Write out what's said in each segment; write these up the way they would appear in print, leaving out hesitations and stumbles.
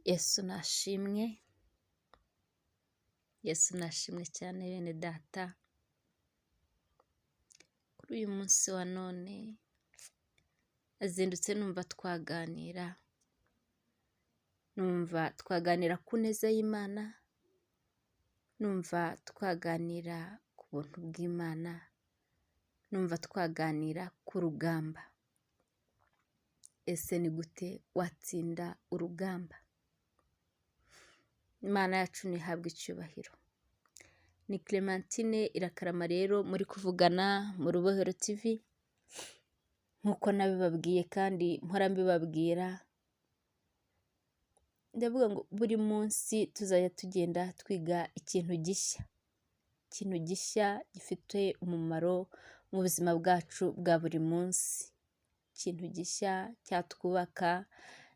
Yesu nashimwe, Yesu nashimwe cyane bene data. Kuri uyu munsi wa none azindutse numva twaganira ku neza y'Imana, numva twaganira ku buntu bw'Imana, numva twaganira ku rugamba. Ese ni gute watsinda urugamba? Imana yacu ntihabwe icyubahiro. Ni Clementine Irakarama rero muri kuvugana mu Rubohero TV, nk'uko nabibabwiye kandi mpora mbibabwira. Ndavuga ngo buri munsi tuzajya tugenda twiga ikintu gishya gifite umumaro mu buzima bwacu bwa buri munsi, ikintu gishya cyatwubaka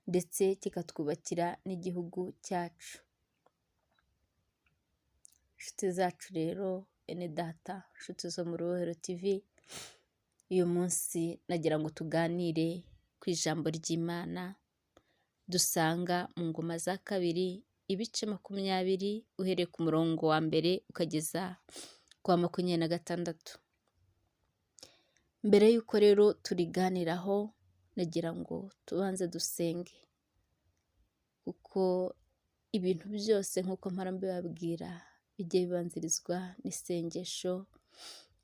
ndetse kikatwubakira n'igihugu cyacu. Inshuti zacu rero, bene data, inshuti zo mu Rubohero TV, uyu munsi nagira ngo tuganire ku ijambo ry'Imana dusanga mu ngoma za kabiri ibice 20 uhereye ku murongo wa mbere ukageza ku wa 26. Mbere y'uko rero turiganiraho, nagira ngo tubanze dusenge, kuko ibintu byose nk'uko mpora mbibabwira bijye bibanzirizwa n'isengesho.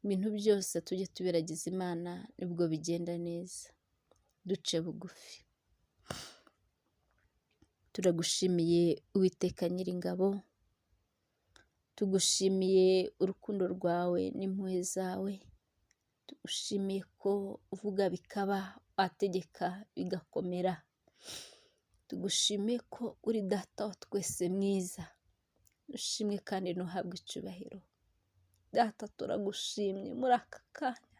Ibintu byose tujye tubiragiza Imana, nibwo bigenda neza. Duce bugufi. Turagushimiye Uwiteka Nyiringabo, tugushimiye urukundo rwawe n'impuhwe zawe, tugushimiye ko uvuga bikaba, wategeka bigakomera. Tugushimiye ko uri data wa twese mwiza. Dushimwe kandi ntuhabwe icyubahiro. Data, turagushimye muri aka kanya.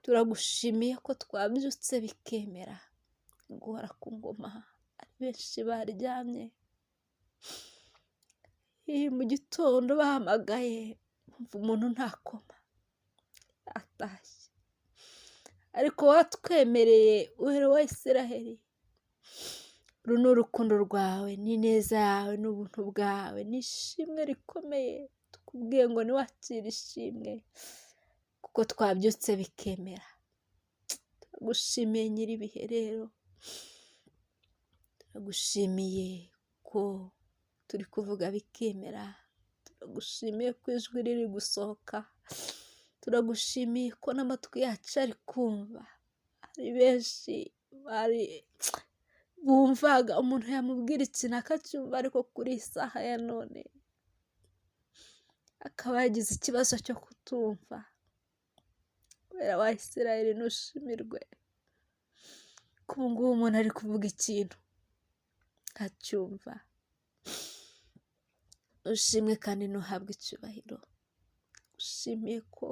Turagushimiye ko twabyutse bikemera, guhora ku ngoma. Ari benshi baryamye, mu gitondo bahamagaye umuntu ntakoma, atashye. Ariko watwemereye, uhere wa Isiraheli. Uru ni urukundo rwawe n'ineza yawe n'ubuntu bwawe n'ishimwe rikomeye. Tukubwiye ngo niwakire ishimwe, kuko twabyutse bikemera. Turagushimiye Nyiribihe rero. Turagushimiye ko turi kuvuga bikemera. Turagushimiye ko ijwi riri gusohoka. Turagushimiye ko n'amatwi yacu ari kumva. Hari benshi bumvaga umuntu yamubwira ikintu akacyumva, ariko kuri iyi saha ya none akaba yagize ikibazo cyo kutumva. Kubera wa Isiraheli ntushimirwe ko ubu ngubu umuntu ari kuvuga ikintu acyumva. Ushimwe kandi ntuhabwe icyubahiro. Ushimiye ko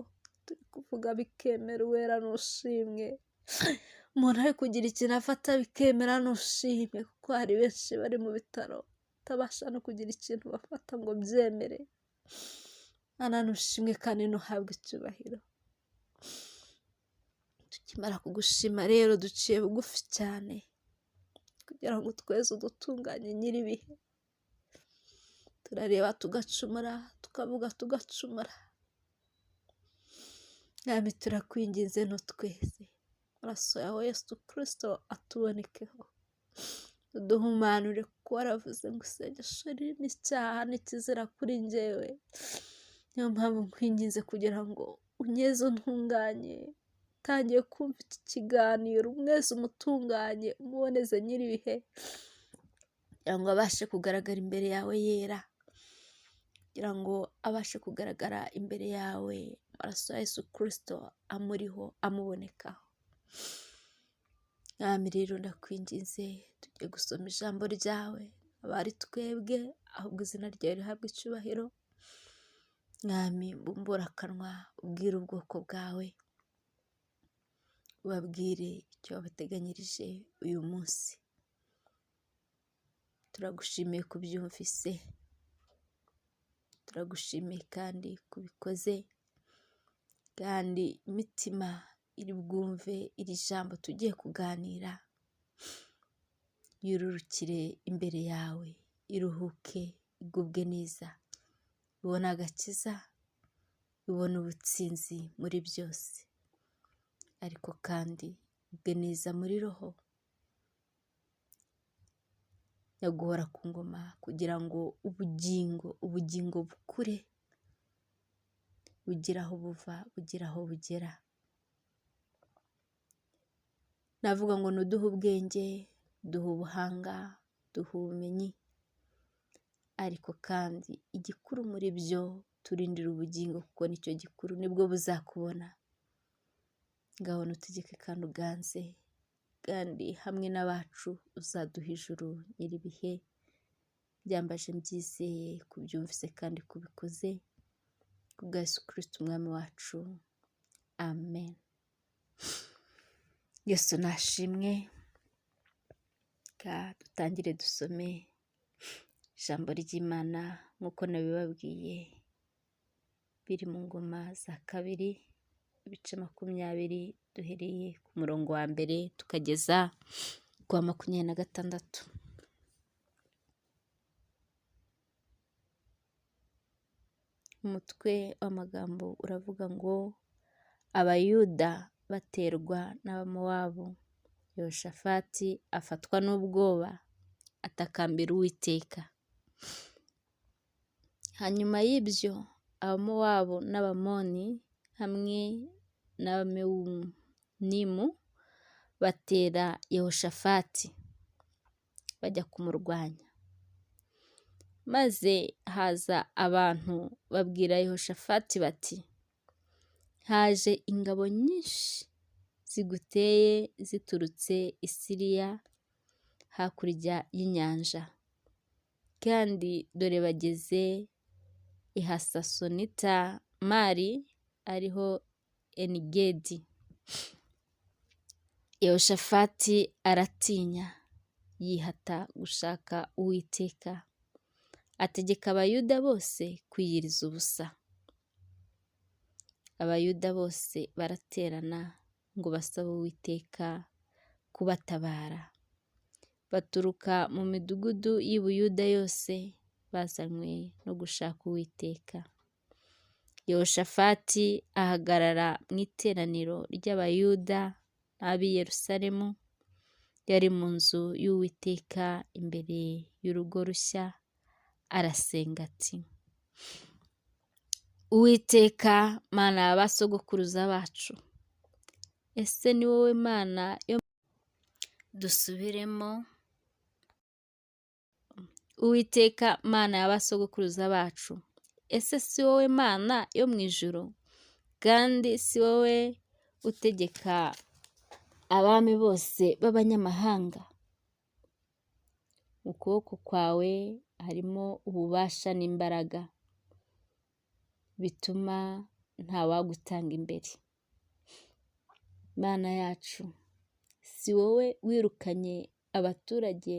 turi kuvuga bikemera, uwera n'ushimwe. Umuntu ari kugira ikintu afata bikemera, n'ushimwe, kuko hari benshi bari mu bitaro batabasha no kugira ikintu bafata ngo byemere. Mana n'ushimwe kandi ntuhabwe icyubahiro. Tukimara kugushima rero duciye bugufi cyane, kugira ngo tweze udutunganye Nyiribihe. Turareba tugacumura, tukavuga tugacumura. Mwami, turakwinginze ntutweze. Amaraso yawe Yesu Kristo atubonekeho. Uduhumanure, kuko waravuze ngo isengesho ririmo icyaha n'ikizira kuri njyewe. Niyo mpamvu nkwinginze kugira ngo unyeze untunganye. Utangiye kumva iki kiganiro, umweze umutunganye, umuboneze Nyiribihe, kugira ngo abashe kugaragara imbere yawe yera, kugira ngo abashe kugaragara imbere yawe, amaraso ya Yesu Kristo amuriho, amubonekaho. Mwami rero ndakwinginze, tugiye gusoma ijambo ryawe. Abari twebwe, ahubwo izina ryawe rihabwe icyubahiro. Mwami, bumbura akanwa, ubwire ubwoko bwawe, ubabwire icyo wabateganyirije uyu munsi. Turagushimiye kubyumvise, turagushimiye kandi kubikoze, kandi imitima iri bwumve iri jambo tugiye kuganira yururukire imbere yawe, iruhuke, igubwe neza, ibona agakiza, ibona ubutsinzi muri byose, ariko kandi igubwe neza muri roho, yaguhora ku ngoma kugira ngo ubugingo bukure, bugira aho buva, bugira aho bugera. Navuga ngo nuduhe ubwenge, duhe ubuhanga, duhe ubumenyi, ariko kandi igikuru muri byo turindira ubugingo, kuko nicyo gikuru, nibwo buzakubona. Ngaho nutegeke kandi uganze, kandi hamwe n'abacu uzaduha ijuru nyir'ibihe. Byambaje mbyizeye kubyumvise kandi kubikoze, kubwa Yesu Kristo umwami wacu, amen. Yesu nashimwe. Dutangire dusome ijambo ry'Imana nk'uko nabibabwiye, biri mu ngoma za 2 ibice 20, duhereye ku murongo wa mbere tukageza ku wa 26. Umutwe w'amagambo uravuga ngo abayuda baterwa n'abamowabu. Yehoshafati afatwa n'ubwoba, atakambira Uwiteka. Hanyuma y'ibyo abamowabu n'abamoni hamwe n'abamewunimu batera Yehoshafati bajya kumurwanya. Maze haza abantu babwira Yehoshafati bati, haje ingabo nyinshi ziguteye ziturutse i Siriya hakurya y'inyanja, kandi dore bageze i Hasasonita Mari, ariho Enigedi. Yehoshafati aratinya, yihata gushaka Uwiteka, ategeka abayuda bose kwiyiriza ubusa. Abayuda bose baraterana ngo basabe Uwiteka kubatabara. Baturuka mu midugudu y'i Buyuda yose bazanywe no gushaka Uwiteka. Yehoshafati ahagarara mu iteraniro ry'abayuda n'ab'i Yerusalemu, yari mu nzu y'Uwiteka imbere y'urugo rushya, arasenga ati, Uwiteka Mana y'abasogokuruza bacu, ese ni wowe Mana yo dusubiremo. Uwiteka Mana y'abasogokuruza bacu, ese si wowe Mana yo mu ijuru, kandi si wowe utegeka abami bose b'abanyamahanga? Mu kuboko kwawe harimo ububasha n'imbaraga, bituma ntawagutanga imbere. Mana yacu, si wowe wirukanye abaturage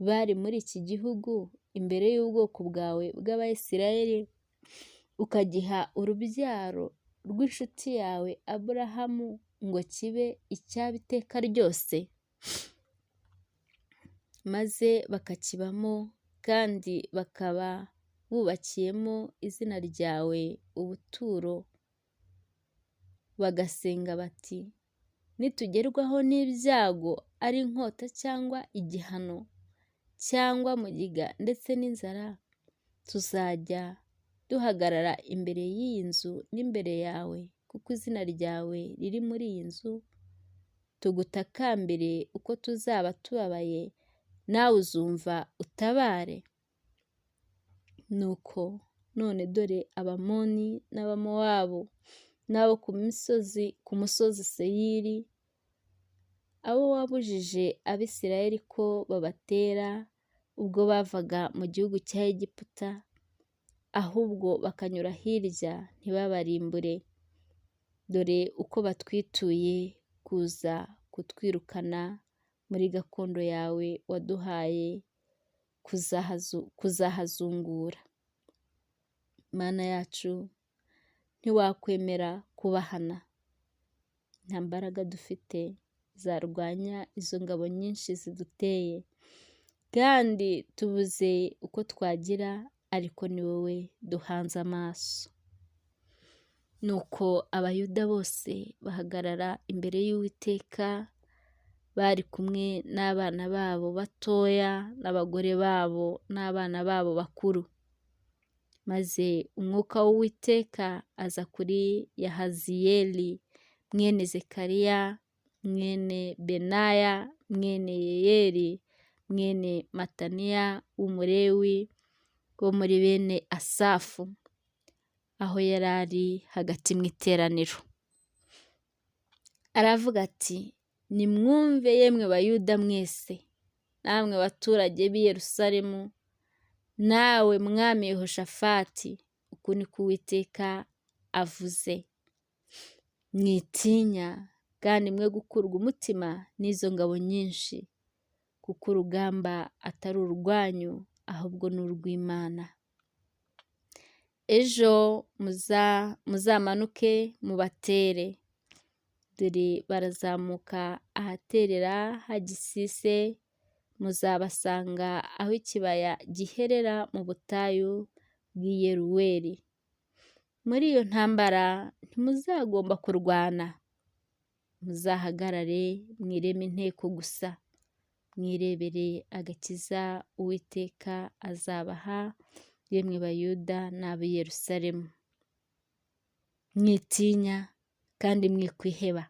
bari muri iki gihugu imbere y'ubwoko bwawe bw'Abayisiraheli, ukagiha urubyaro rw'inshuti yawe Aburahamu ngo kibe icyabo iteka ryose, maze bakakibamo, kandi bakaba bubakiyemo izina ryawe ubuturo, bagasenga bati, nitugerwaho n'ibyago, ari inkota cyangwa igihano cyangwa mugiga ndetse n'inzara, tuzajya duhagarara imbere y'iyi nzu n'imbere yawe, kuko izina ryawe riri muri iyi nzu, tugutakambire uko tuzaba tubabaye, nawe uzumva utabare. Nuko none dore Abamoni n'Abamowabu n'abo ku musozi Seyiri, abo wabujije Abisirayeli ko babatera ubwo bavaga mu gihugu cya Egiputa, ahubwo bakanyura hirya ntibabarimbure, dore uko batwituye kuza kutwirukana muri gakondo yawe waduhaye kuzahazungura. Mana yacu, ntiwakwemera kubahana, nta mbaraga dufite zarwanya izo ngabo nyinshi ziduteye, kandi tubuze uko twagira, ariko ni wowe duhanze amaso. Nuko abayuda bose bahagarara imbere y'Uwiteka, bari kumwe n'abana babo batoya, n'abagore babo, n'abana babo bakuru. Maze umwuka w'Uwiteka aza kuri Yahaziyeli mwene Zekariya, mwene Benaya, mwene Yeyeli, mwene Mataniya w'umulewi wo muri bene Asafu, aho yari ari hagati mu iteraniro. Aravuga ati, nimwumve yemwe Bayuda mwese, namwe baturage b'i Yerusalemu, nawe mwami Yehoshafati, uku niko Uwiteka avuze. Mwitinya kandi mwe gukurwa umutima n'izo ngabo nyinshi, kuko urugamba atari urwanyu, ahubwo ni urw'Imana. Ejo muzamanuke mubatere, dore barazamuka ahaterera hagisise, muzabasanga aho ikibaya giherera mu butayu bw'i Yeruweli. Muri iyo ntambara ntimuzagomba kurwana, muzahagarare mwireme inteko gusa, mwirebere agakiza Uwiteka azabaha, yemwe Bayuda n'ab'i Yerusalemu. Mwitinya kandi mwikwiheba,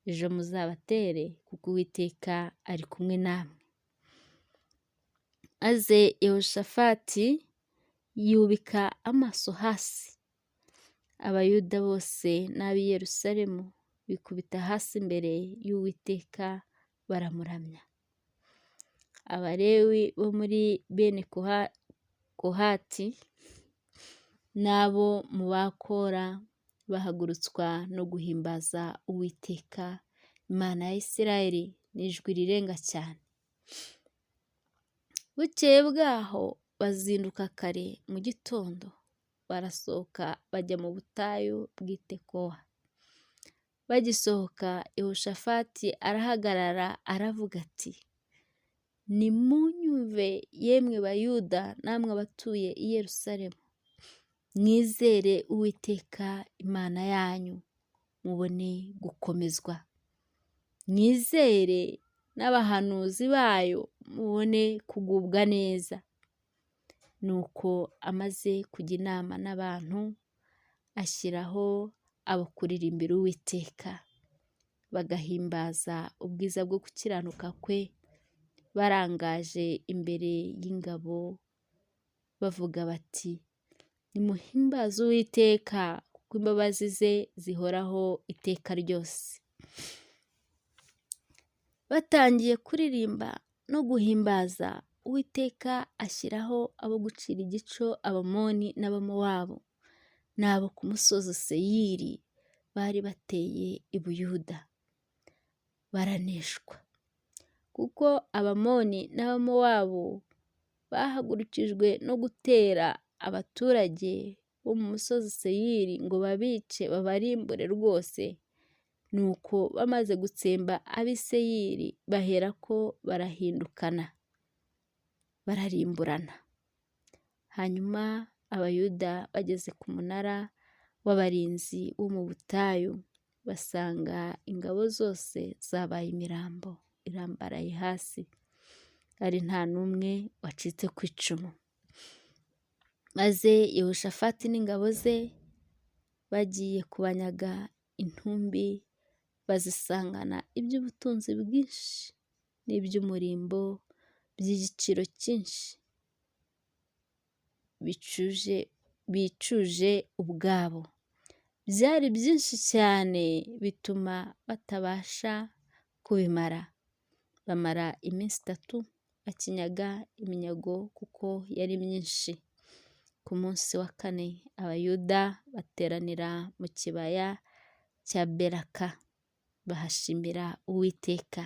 ejo muzabatere, kuko Uwiteka ari kumwe namwe. Maze Yehoshafati yubika amaso hasi, Abayuda bose n'ab'i Yerusalemu bikubita hasi imbere y'Uwiteka baramuramya. Abalewi bo muri bene Kohati n'abo mu wakora bahagurutswa no guhimbaza Uwiteka Imana ya Isirayeli n'ijwi rirenga cyane. Bukeye bwaho bazinduka kare mu gitondo, barasohoka bajya mu butayu bw'i Tekowa. Bagisohoka, Yehoshafati arahagarara aravuga ati, nimunyumve yemwe Bayuda namwe abatuye i Yerusalemu, mwizere Uwiteka Imana yanyu, mubone gukomezwa. Mwizere n'abahanuzi bayo, mubone kugubwa neza. Nuko amaze kujya inama n'abantu, ashyiraho abo kuririmbira Uwiteka, bagahimbaza ubwiza bwo gukiranuka kwe, barangaje imbere y'ingabo, bavuga bati, nimuhimbaze Uwiteka, kuko imbabazi ze zihoraho iteka ryose. Batangiye kuririmba no guhimbaza, Uwiteka ashyiraho abo gucira igico Abamoni n'Abamowabu, n'abo ku musozi Seyiri bari bateye i Buyuda. Baraneshwa, kuko Abamoni n'Abamowabu bahagurukijwe no gutera abaturage bo mu musozi Seyiri ngo babice babarimbure rwose. Nuko bamaze gutsemba ab'i Seyiri, baherako barahindukana, bararimburana. Hanyuma Abayuda bageze ku munara w'abarinzi wo mu butayu, basanga ingabo zose zabaye imirambo, irambaraye hasi, ari nta n'umwe wacitse ku icumu. Maze Yehoshafati n'ingabo ze bagiye kubanyaga intumbi, bazisangana iby'ubutunzi bwinshi n'iby'umurimbo by'igiciro cyinshi, bicuje ubwabo. Byari byinshi cyane bituma batabasha kubimara. Bamara iminsi 3 bakinyaga iminyago kuko yari myinshi. Ku munsi wa 4 Abayuda bateranira mu kibaya cya Beraka, bahashimira Uwiteka.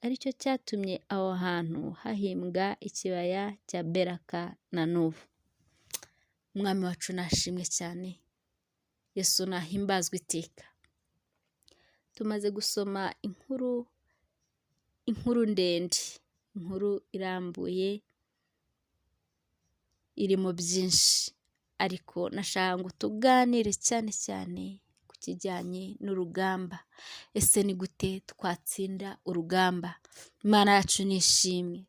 Aricyo cyatumye aho hantu hahimbwa ikibaya cya Beraka na n'ubu. Umwami wacu nashimwe cyane, Yesu nahimbazwe iteka. tumaze gusoma inkuru ndende, inkuru irambuye irimo byinshi, ariko nashaka ngo tuganire cyane cyane ku kijyanye n'urugamba. Ese ni gute twatsinda urugamba? Imana yacu nishimwe.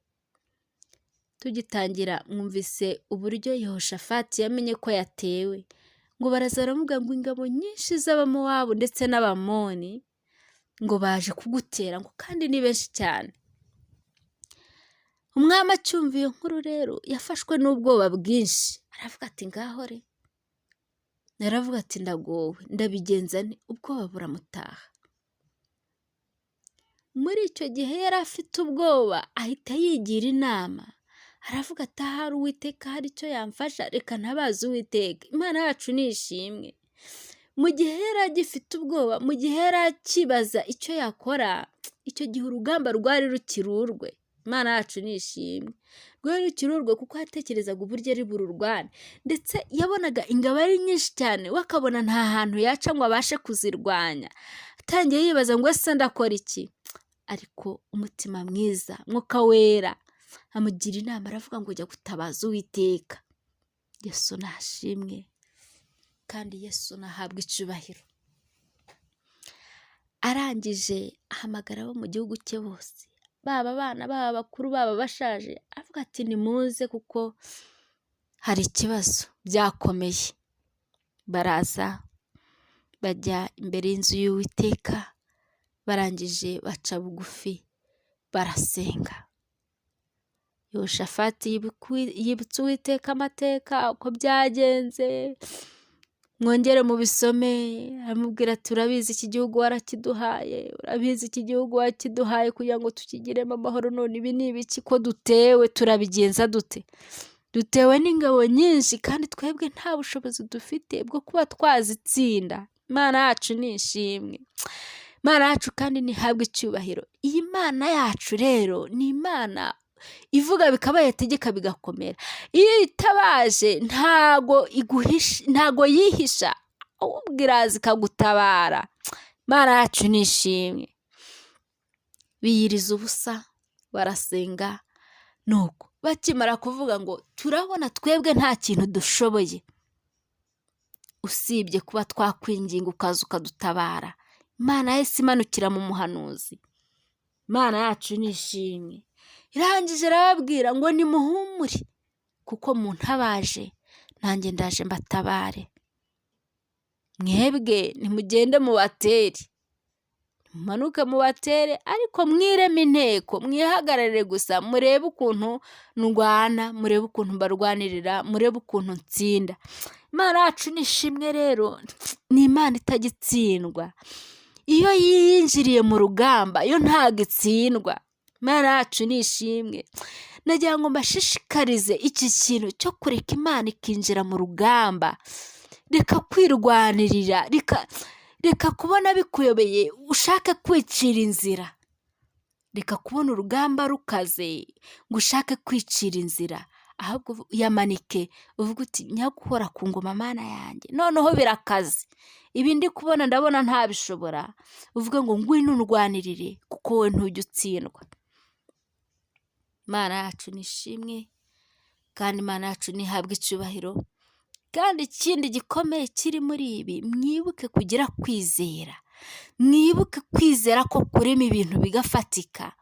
Tugitangira mwumvise uburyo Yehoshafati yamenye ko yatewe, ngo baraza baravuga ngo ingabo nyinshi z'Abamowabu ndetse n'Abamoni ngo baje kugutera, ngo kandi ni benshi cyane. Umwami acyumva iyo nkuru rero yafashwe n'ubwoba bwinshi, aravuga ati ngaho re, naravuga ati ndagowe, ndabigenza nte? Ubwoba buramutaha. Muri icyo gihe yari afite ubwoba, ahita yigira inama, aravuga ati ahari Uwiteka hari icyo yamfasha, reka ntabaze Uwiteka. Imana yacu nishimwe. Mu gihe yari agifite ubwoba, mu gihe yari akibaza icyo yakora, icyo gihe urugamba rwari rukirurwe. Imana yacu nishimwe. Rwari rukirurwe kuko yatekerezaga uburyo ari bururwane, ndetse yabonaga ingabo ari nyinshi cyane, we akabona nta hantu yaca ngo abashe kuzirwanya. Atangiye yibaza ngo ese ndakora iki? Ariko umutima mwiza, Mwuka Wera amugira inama, aravuga ngo jya gutabaza Uwiteka. Yesu nashimwe kandi Yesu nahabwa icyubahiro. Arangije ahamagara abo mu gihugu cye bose, baba abana, baba bakuru, baba bashaje, avuga ati nimuze kuko hari ikibazo, byakomeye. Baraza bajya imbere y'inzu y'Uwiteka, barangije baca bugufi barasenga. Yehoshafati yibutsa Uwiteka amateka uko byagenze, mwongere mu bisome. Aramubwira ati urabizi iki gihugu warakiduhaye, urabizi iki gihugu wakiduhaye kugira ngo tukigiremo amahoro, none ibi ni ibiki ko dutewe, turabigenza dute? Dutewe n'ingabo nyinshi kandi twebwe nta bushobozi dufite bwo kuba twazitsinda. Imana yacu nishimwe. Imana yacu kandi ntihabwe icyubahiro. Iyi Mana yacu rero ni Imana ivuga bikaba, yategeka bigakomera. Iyo itabaje ntago yihisha, ahubwo iraza ikagutabara. Imana yacu nishimwe. Biyiriza ubusa barasenga, nuko bakimara kuvuga ngo turabona twebwe nta kintu dushoboye usibye kuba twakwinginga ukaza ukadutabara, Imana yahise imanukira mu muhanuzi. Imana yacu nishimwe. Irangije arababwira ngo nimuhumure kuko muntabaje, nanjye ndaje mbatabare. Mwebwe nimugende mubatere, mumanuke mubatere, ariko mwireme inteko, mwihagararire gusa, murebe ukuntu ndwana, murebe ukuntu mbarwanirira, murebe ukuntu ntsinda. Imana yacu nishimwe rero, ni Imana itagitsindwa. Iyo yinjiriye mu rugamba yo ntago itsindwa. Imana yacu nishimwe. Nagira ngo mbashishikarize iki kintu cyo kureka Imana ikinjira mu rugamba. Reka kwirwanirira, reka kubona bikuyobeye ushake kwicira inzira. Reka kubona urugamba rukaze ngo ushake kwicira inzira, ahubwo yamanike uvuga uti nyaguhora ku ngoma Mana yanjye, noneho birakaze, ibi ndi kubona ndabona ntabishobora. Uvuga ngo ngwino undwanirire kuko wowe ntujya utsindwa. Imana yacu nishimwe kandi Imana yacu ntihabwe icyubahiro. Kandi ikindi gikomeye kiri muri ibi, mwibuke kugira kwizera. Mwibuke kwizera ko kurema ibintu bigafatika.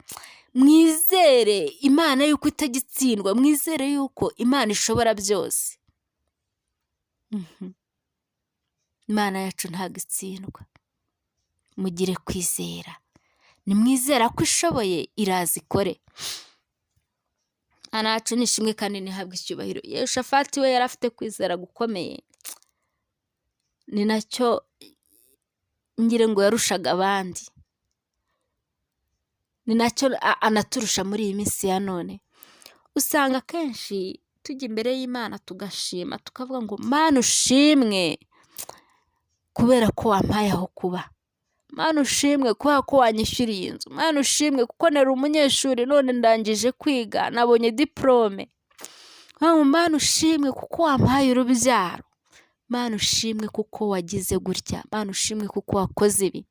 Mwizere Imana yuko itagitsindwa, mwizere yuko Imana ishobora byose. Imana yacu ntabwo itsindwa. Mugire kwizera. Nimwizera ko ishoboye, iraza ikore. Imana yacu nishimwe kandi ntihabwe icyubahiro. Yehoshafati we yari afite kwizera gukomeye, ni nacyo ngire ngo yarushaga abandi, ni nacyo anaturusha muri iyi minsi ya none. Usanga kenshi tujya imbere y'Imana tugashima, tukavuga ngo Mana ushimwe kubera ko wampaye aho kuba. Mana ushimwe kubera ko wanyishyuriye inzu. Mana ushimwe kuko nari umunyeshuri none ndangije kwiga, nabonye diplome. Mana ushimwe kuko wampaye urubyaro. Mana ushimwe kuko wagize gutya. Mana ushimwe kuko wakoze ibi.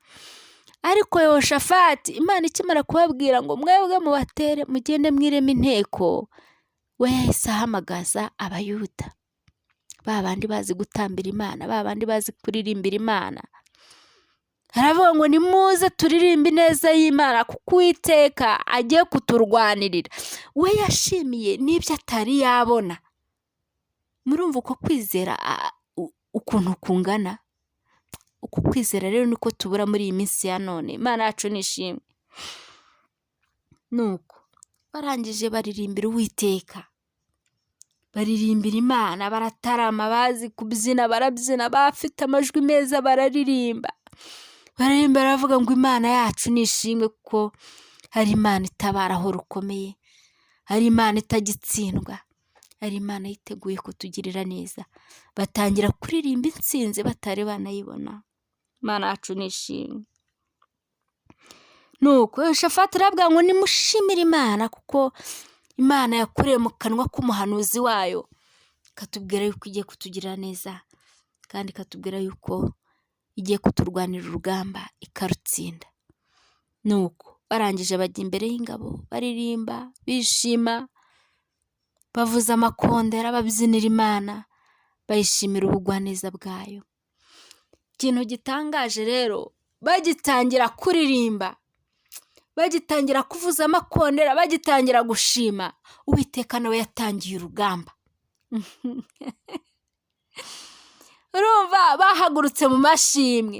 ariko Yehoshafati Imana ikimara kubabwira ngo mwebwe mubatere mugende mwireme inteko, we yahise ahamagaza abayuda, ba bandi bazi gutambira Imana, ba bandi bazi kuririmbira Imana. Aravuga ngo nimuze turirimbe ineza y'Imana kuko Uwiteka agiye kuturwanirira. We yashimiye n'ibyo atari yabona. Murumva uko kwizera ukuntu kungana? Uku kwizera rero niko tubura muri iyi minsi ya none. Imana yacu nishimwe. Nuko barangije baririmbira Uwiteka, baririmbira Imana, baratarama, bazi kubyina barabyina, bafite amajwi meza bararirimba. Baravuga ngo Imana yacu nishimwe kuko hari Imana itabara aho rukomeye, hari Imana itagitsindwa, hari Imana yiteguye kutugirira neza. Batangira kuririmba intsinzi batari banayibona. Imana yacu nishimwe. Nuko Yehoshafati aravuga ngo nimushimire Imana kuko Imana yakoreye mu kanwa k'umuhanuzi wayo, ikatubwira yuko igiye kutugirira neza, kandi ikatubwira yuko igiye kuturwanira urugamba ikarutsinda. Nuko barangije bajya imbere y'ingabo baririmba, bishima, bavuza amakondera, babyinira Imana, bayishimira ubugwaneza bwayo. Ikintu gitangaje rero, bagitangira kuririmba, bagitangira kuvuza amakondera, bagitangira gushima, Uwiteka nawe yatangiye urugamba. Urumva bahagurutse mu mashimwe,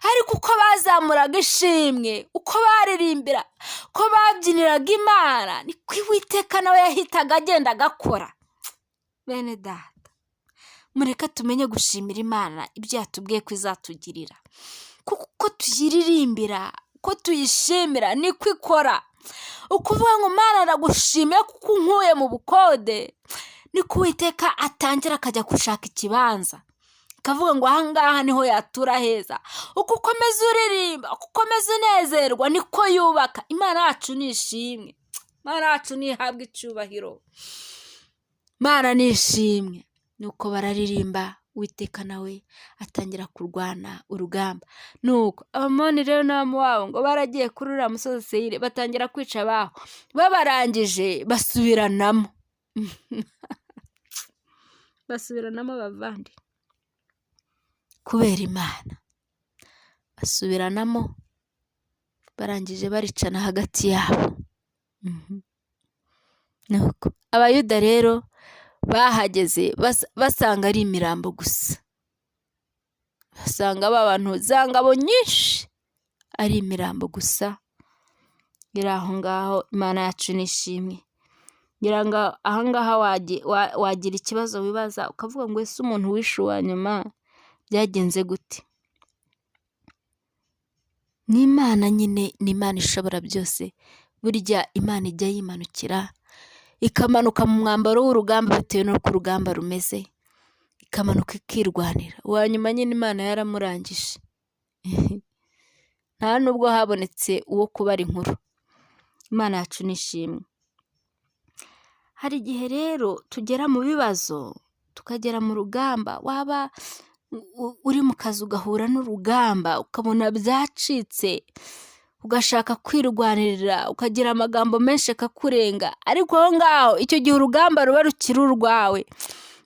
ariko uko bazamuraga ishimwe, uko baririmbira, uko babyiniraga Imana, niko Uwiteka nawe yahitaga agenda agakora. Bene data, mureka tumenye gushimira Imana ibyo yatubwiye ko izatugirira, kuko uko tuyiririmbira, uko tuyishimira niko ikora. Ukuvuga ngo Mana ndagushimiye kuko unkuye mu bukode, niko Uwiteka atangira akajya gushaka ikibanza, akavuga ngo ahangaha niho yatura heza. Uko ukomeza uririmba, uko ukomeza unezerwa, niko yubaka. Imana yacu nishimwe, Imana yacu nihabwa icyubahiro, Imana nishimwe. Nuko bararirimba, Uwiteka nawe atangira kurwana urugamba. Nuko Abamoni rero n'Abamowabu ngo baragiye kuri uriya musozi Seyiri, batangira kwica abaho. Babarangije basubiranamo. Basubiranamo bavandi kubera Imana. Basubiranamo, barangije baricana hagati yabo. Nuko Abayuda rero bahageze basanga ari imirambo gusa. Basanga abantu za ngabo nyinshi ari imirambo gusa. Ngira aho ngaho Imana yacu nishimwe. Ngira ngo aha ngaha wagira ikibazo wibaza, ukavuga ngo ese umuntu wishe uwa nyuma byagenze gute? Ni Imana nyine, ni Imana ishobora byose. Burya Imana ijya yimanukira, ikamanuka mu mwambaro w'urugamba bitewe n'uko urugamba rumeze, ikamanuka ikirwanira. Uwa nyuma nyine Imana yaramurangije. Nta nubwo habonetse uwo kubara inkuru. Imana yacu nishimwe. Hari igihe rero tugera mu bibazo, tukagera mu rugamba, waba uri mu kazi ugahura n'urugamba, ukabona byacitse, ugashaka kwirwanirira, ukagira amagambo menshi akakurenga, ariko aho ngaho icyo gihe urugamba ruba rukiri urwawe.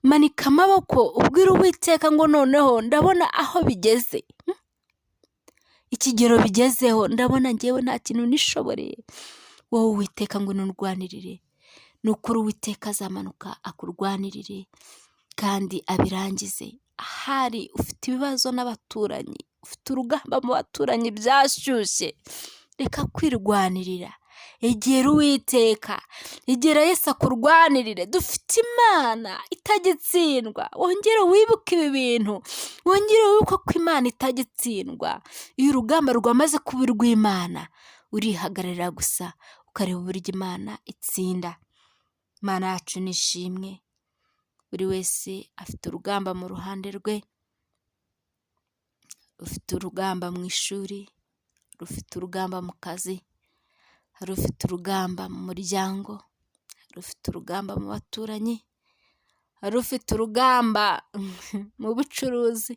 Manika amaboko ubwire Uwiteka ngo noneho ndabona aho bigeze, ikigero bigezeho, ndabona ngewe nta kintu nishoboreye. Wowe Uwiteka ngo nurwanirire. Nukuri Uwiteka azamanuka akurwanirire kandi abirangize. Ahari ufite ibibazo n'abaturanyi, ufite urugamba mu baturanyi byashyushye, reka kwirwanirira, egera Uwiteka, egera Yesu akurwanirire. Dufite Imana itagitsindwa. Wongere wibuke ibi bintu, wongere wibuke ko Imana itagitsindwa. Iyo urugamba rwamaze kuba urw'Imana, urihagararira gusa ukareba uburyo Imana itsinda. Imana yacu nishimwe. Buri wese afite urugamba mu ruhande rwe. Ufite urugamba mu ishuri, rufite urugamba mu kazi, hari ufite urugamba mu muryango, hari ufite urugamba mu baturanyi, hari ufite urugamba mu bucuruzi,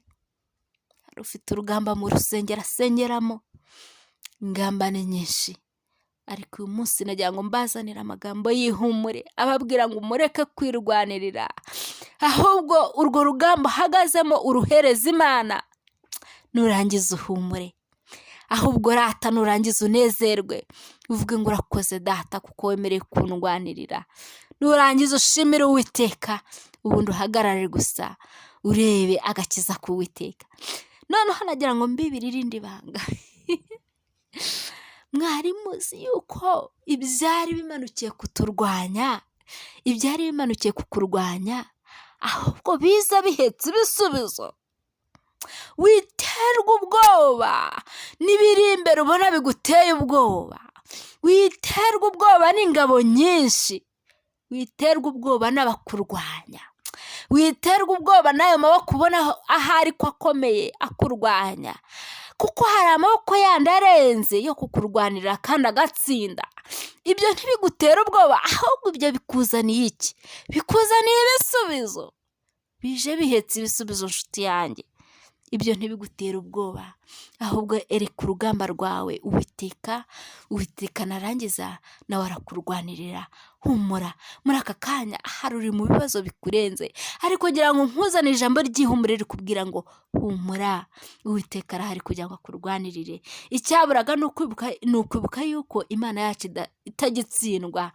hari ufite urugamba mu rusengero asengeramo, ingamba ni nyinshi, ariko uyu munsi nagira ngo mbazanire amagambo y'ihumure ababwira ngo mureke kwirwanirira, ahubwo urwo rugamba uhagazemo uruhereze Imana, nurangiza uhumure, ahubwo rata nurangiza unezerwe, uvuge ngo urakoze data kuko wemereye kundwanirira, nurangiza ushimire Uwiteka, ubundi uhagarare gusa urebe agakiza k'Uwiteka. Noneho nagira ngo mbibire irindi banga. Mwari muzi yuko ibyari bimanukiye kuturwanya, ibyari bimanukiye kukurwanya, ahubwo biza bihetse ibisubizo. Witerwa ubwoba n'ibiri imbere ubona biguteye ubwoba, witerwa ubwoba n'ingabo nyinshi, witerwa ubwoba n'abakurwanya, witerwa ubwoba n'ayo maboko ubona ahari ko akomeye akurwanya, kuko hari amaboko yandi arenze yo kukurwanira kandi agatsinda. Ibyo ntibigutera ubwoba, ahubwo ibyo bikuzaniye iki? Bikuzaniye ibisubizo, bije bihetse ibisubizo nshuti yanjye. Ibyo ntibigutera ubwoba, ahubwo ereka urugamba rwawe Uwiteka, Uwiteka narangiza nawe arakurwanirira. Humura, muri aka kanya ahari uri mu bibazo bikurenze, ariko ngira ngo nkuzane ijambo ry'ihumure rikubwira ngo humura, Uwiteka arahari kugira ngo akurwanirire. Icyaburaga ni ukwibuka yuko Imana yacu itagitsindwa.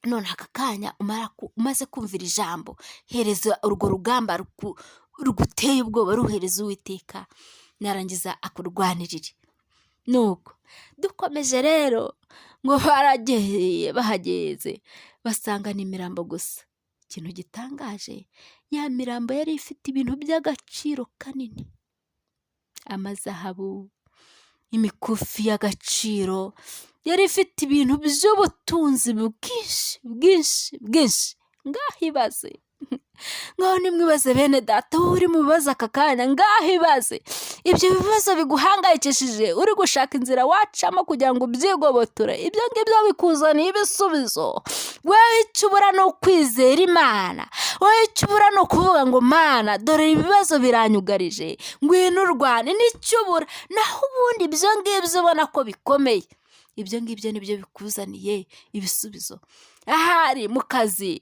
None aka kanya umaze kumvira ijambo, hereza urwo rugamba ruguteye ubwoba, ruhereza Uwiteka, narangiza akurwanirire. Nuko dukomeje rero ngo bahageze basanga ni imirambo gusa. Ikintu gitangaje, ya mirambo yari ifite ibintu by'agaciro kanini, amazahabu, imikufi y'agaciro, yari ifite ibintu by'ubutunzi bwinshi. Ngahibaze, ngaho nimwibaze bene data, uri mu bibazo aka kanya, ngahibaze ibyo bibazo biguhangayikishije, uri gushaka inzira wacamo kugira ngo ubyigobotore, ibyo ngibyo bikuzaniye ibisubizo. Wowe icyo ubura ni ukwizera Imana, wowe icyo ubura ni ukuvuga ngo Mana, dore ibibazo biranyugarije, ngwino urwane, nicyo ubura. Naho ubundi ibyo ngibyo ubona ko bikomeye, ibyo ngibyo nibyo bikuzaniye ibisubizo. Ahari mu kazi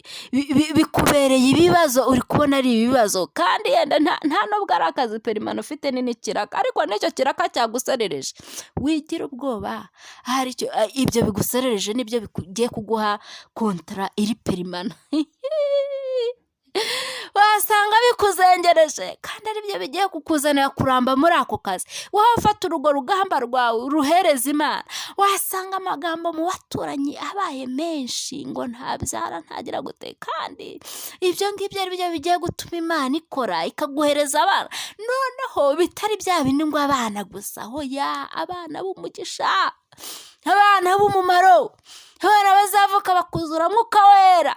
bikubereye ibibazo, uri kubona ari ibibazo, kandi yenda nta nubwo ari akazi perimano ufite nini kiraka, ariko n'icyo kiraka cyaguserereje, wigira ubwoba. Ahari ibyo biguserereje nibyo bigiye kuguha kontara iri perimano. Wasanga bikuzengereje kandi ari byo bigiye kukuzanira kuramba muri ako kazi. Wowe ufata urwo rugamba rwawe uruhereza Imana, wasanga amagambo mu baturanyi abaye menshi, ngo ntabyara ntagira gute, kandi ibyo ngibyo ari byo bigiye gutuma Imana ikora ikaguhereza abana. Noneho bitari bya bindi ngo abana gusa, hoya, abana b'umugisha, abana b'umumaro, abana bazavuka bakuzura Mwuka Wera,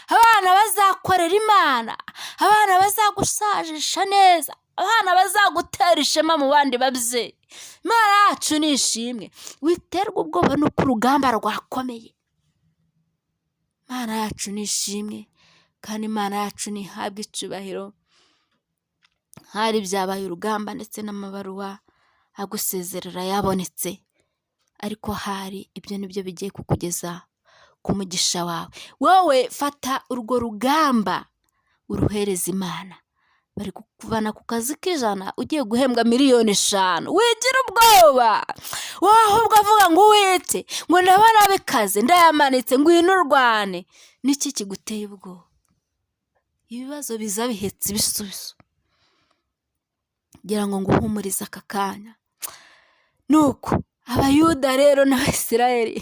abana bazakorera Imana, abana bazagusajisha neza, abana bazagutera ishema mu bandi babyeyi. Imana yacu ni ishimwe. Witerwa ubwoba nuko urugamba rwakomeye. Imana yacu ni ishimwe, kandi Imana yacu ntihabwe icyubahiro. Hari byabaye urugamba ndetse n'amabaruwa agusezerera yabonetse, ariko hari ibyo nibyo bigiye kukugeza ku mugisha wawe. Wowe fata urwo rugamba uruhereza Imana. Bari kukuvana ku kazi k'100 ugiye guhembwa 5,000,000. Wigira ubwoba, wowe ahubwo avuga ngo Uwite, ngo ndabona bikaze, ndayamanitse, ngwino urwane. Niki kiguteye ubwoba? Ibibazo biza bihetse ibisubizo. Ngira ngo nguhumurize aka kanya. Nuko Abayuda rero n'Abisirayeli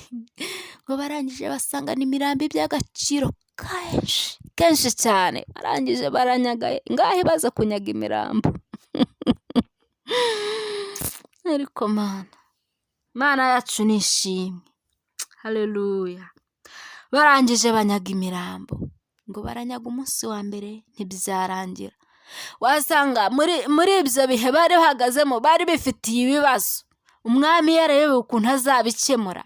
ngo barangije basanga n'imirambi by'agaciro kenshi cyane, barangije baranyaga. Ngaho baza kunyaga imirambo. Ariko Mana yacu ni ishimwe. Haleluya. Barangije banyaga imirambo, ngo baranyaga umunsi wa mbere ntibyarangira. Wasanga muri ibyo bihe bari bahagazemo bari bifitiye ibibazo. umwami yarayobewe ukuntu azabikemura,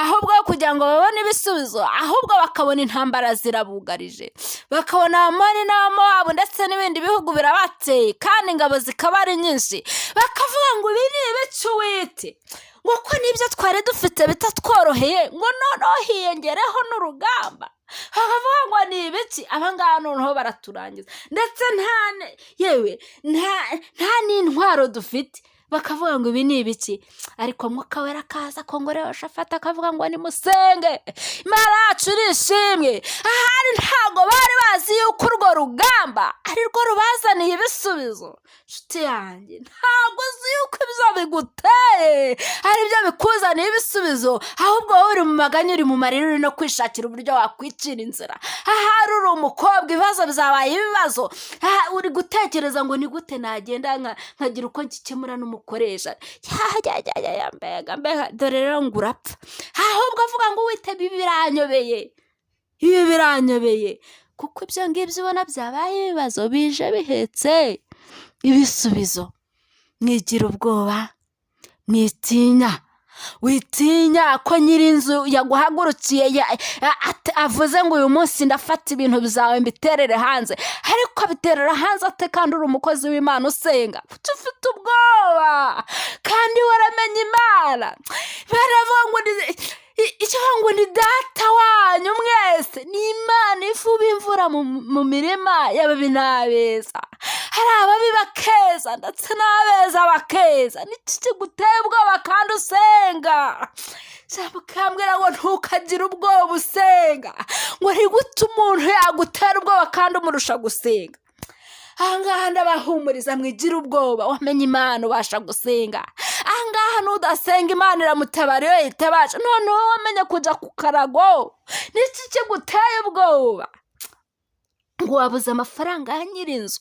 ahubwo kugira ngo babone ibisubizo, ahubwo bakabona intambara zirabugarije, bakabona Amoni n'Amowabu ndetse n'ibindi bihugu birabateye kandi ingabo zikaba ari nyinshi, bakavuga ngo ibi ni ibice Uwite, ngo ko n'ibyo twari dufite bitatworoheye, ngo noneho hiyongereho n'urugamba, bakavuga ngo ni ibiki, abangaba noneho baraturangiza, ndetse nta n'intwaro dufite, bakavuga ngo ibi ni ibiki. Ariko Mwuka Wera akaza akongorera afata akavuga ngo nimusenge, Imana yacu irishimwe. Ahari ntabwo bari bazi yuko urwo rugamba ari rwo rubazaniye ibisubizo. Nshuti yanjye, ntabwo uzi yuko ibyo biguteye ari byo bikuzaniye ibisubizo, ahubwo wowe uri mu maganya, uri mu marira, uri no kwishakira uburyo wakwicira inzira. Ahari uri umukobwa ibibazo bizabaye ibibazo, uri gutekereza ngo ni gute nagenda nkagira uko nkikemura n'umukoresha, mbega dore rero ngo urapfa. Ahubwo avuga ngo Uwite ibi biranyobeye, kuko ibyo ngibyo ubona byabaye ibibazo bije bihetse ibisubizo. Mwigira ubwoba, mwitinya, witinya ko nyir'inzu yaguhagurukiye avuze ngo uyu munsi ndafata ibintu bizawe mbiterere hanze, ariko abiterera hanze ate kandi uri umukozi w'Imana usenga? Kuki ufite ubwoba kandi waramenye Imana? Baravuga ngo ngo ni data wanyu mwese, ni Imana ifuba imvura mu mirima y'ababi n'abeza, hari ababi bakeza ndetse n'abeza bakeza. Niki kiguteye ubwoba kandi usenga? Ukambwira ngo ntukagire ubwoba usenga, ngo ntigute umuntu yagutera ubwoba kandi umurusha gusenga. Ahangaha ndabahumuriza, mwigira ubwoba, wamenye Imana ubasha gusenga. Ahangaha nudasenga Imana iramutabara iyo yitabaje, noneho wamenye kujya ku karago. Niki kiguteye ubwoba? Ngo wabuze amafaranga ya nyir'inzu,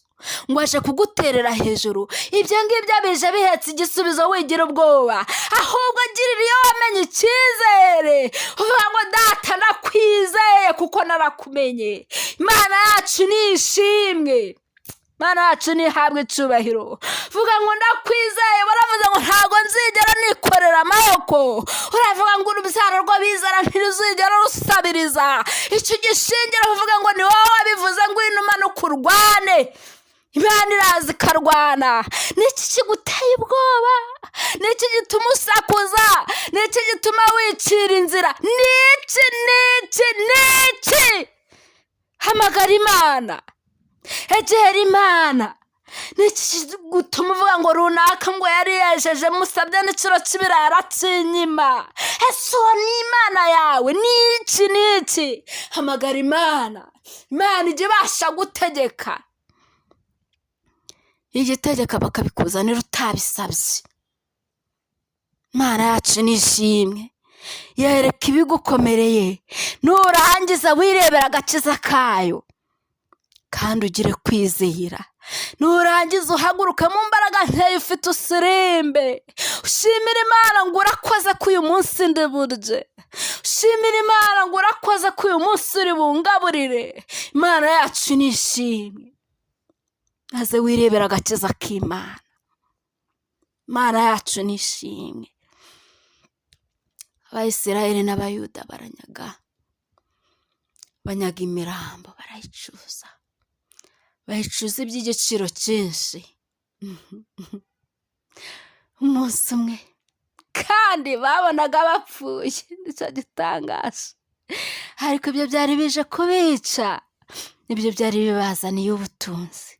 ngo aje kuguterera hejuru. Ibyo ngibyo bije bihetse igisubizo, wigira ubwoba. Ahubwo girira iyo wamenye icyizere, uvuga ngo data ndakwizeye kuko narakumenye. Imana yacu nishimwe, Imana yacu nihabwe icyubahiro. Vuga ngo ndakwizeye. Baravuze ngo ntabwo nzigera nikorera amaboko. Uravuga ngo urubyaro rw'abizera ntiruzigera rusabiriza. Icyo gishingira uvuga ngo ni wowe wabivuze ngo umanuke urwane. Imana iraza ikarwana. Niki kiguteye ubwoba? Niki gituma usakuza? Niki gituma wicira inzira? Niki hamagara Imana, egera Imana. Niki gutuma uvuga ngo runaka ngo yari yejeje musabye n'ikiro cy'ibirayi arakinyima? Ese uwo ni Imana yawe? Niki hamagara Imana. Imana ijya ibasha gutegeka, igitegeka bakabikuzanira utabisabye. Imana yacu nishimwe, yereka ibigukomereye, nurangiza wirebera agakiza kayo kandi ugire kwizera. Nurangiza uhaguruke mu mbaraga nkeya ufite usirimbe, ushimira Imana ngo urakoze ko uyu munsi ndi burye, ushimira Imana ngo urakoze ko uyu munsi uri bungaburire. Imana yacu nishimwe, maze wirebera agakiza k'Imana. Imana yacu nishimwe. Abayisiraheli n'Abayuda banyaga imirambo, bayicuza iby'igiciro cyinshi. Umunsi umwe kandi babonaga bapfuye, nicyo gitangaje. Ariko ibyo byari bije kubica, nibyo byari bibazaniye ubutunzi.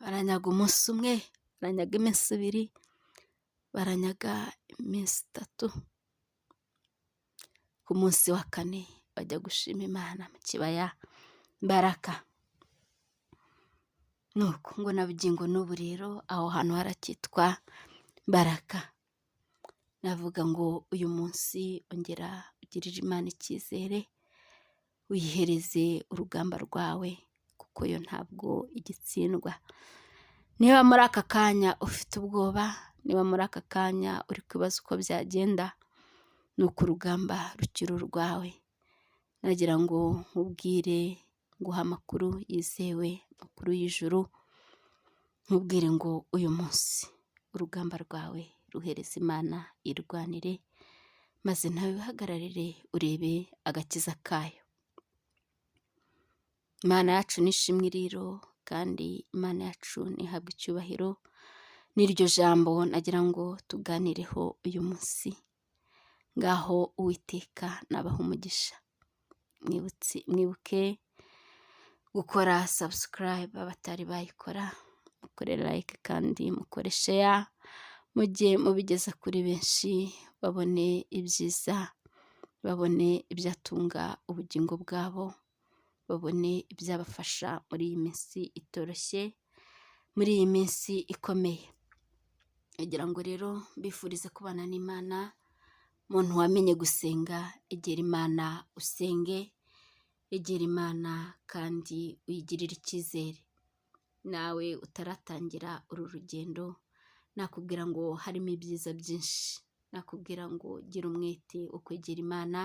Baranyaga umunsi umwe, baranyaga iminsi ibiri, baranyaga iminsi itatu. Ku munsi wa kane bajya gushima Imana mu kibaya Baraka. Nuko ngo nabugingo n'ubu rero aho hantu harakitwa Baraka. Navuga ngo uyu munsi ongera ugirire Imana icyizere, wihereze urugamba rwawe, kuko yo ntabwo igitsindwa. Niba muri aka kanya ufite ubwoba, niba muri aka kanya uri kwibaza uko byagenda, nuko urugamba rukiri urwawe. Nagira ngo nkubwire, nguha amakuru yizewe, amakuru y'ijuru. Nkubwire ngo uyu munsi urugamba rwawe ruhereza Imana irwanire, maze nawe wihagararire urebe agakiza kayo. Imana yacu nishimwe rero, kandi Imana yacu ntihabwe icyubahiro. N'iryo jambo nagira ngo tuganireho uyu munsi. Ngaho Uwiteka nabaha umugisha. Mwibuke gukora subscribe abatari bayikora, mukore like kandi mukore share, mujye mubigeza kuri benshi, babone ibyiza, babone ibyatunga ubugingo bwabo, babone ibyabafasha muri iyi minsi itoroshye, muri iyi minsi ikomeye. Nagira ngo rero mbifurize kubana n'Imana. Muntu wamenye gusenga, egera Imana usenge, egera Imana kandi uyigirire icyizere. Nawe utaratangira uru rugendo, nakubwira ngo harimo ibyiza byinshi. Nakubwira ngo gira umwete wo kwegera Imana,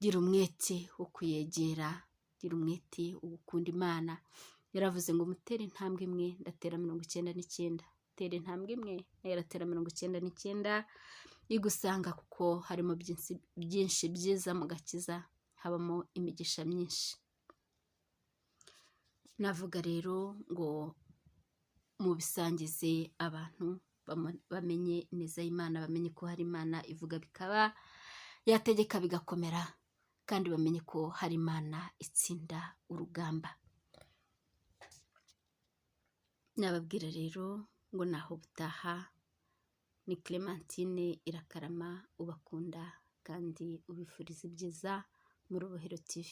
gira umwete wo kuyegera, gira umwete wo gukunda Imana. Yaravuze ngo mutere intambwe imwe ndatera 99. Tere intambwe imwe nayo iratera 99 igusanga, kuko harimo byinshi byiza mu gakiza, habamo imigisha myinshi. Navuga rero ngo mubisangize abantu bamenye neza Imana, bamenye ko hari Imana ivuga bikaba, yategeka bigakomera, kandi bamenye ko hari Imana itsinda urugamba. Nababwira rero ngo naho butaha. Ni Clementine Irakarama ubakunda kandi ubifuriza ibyiza mu Rubohero TV.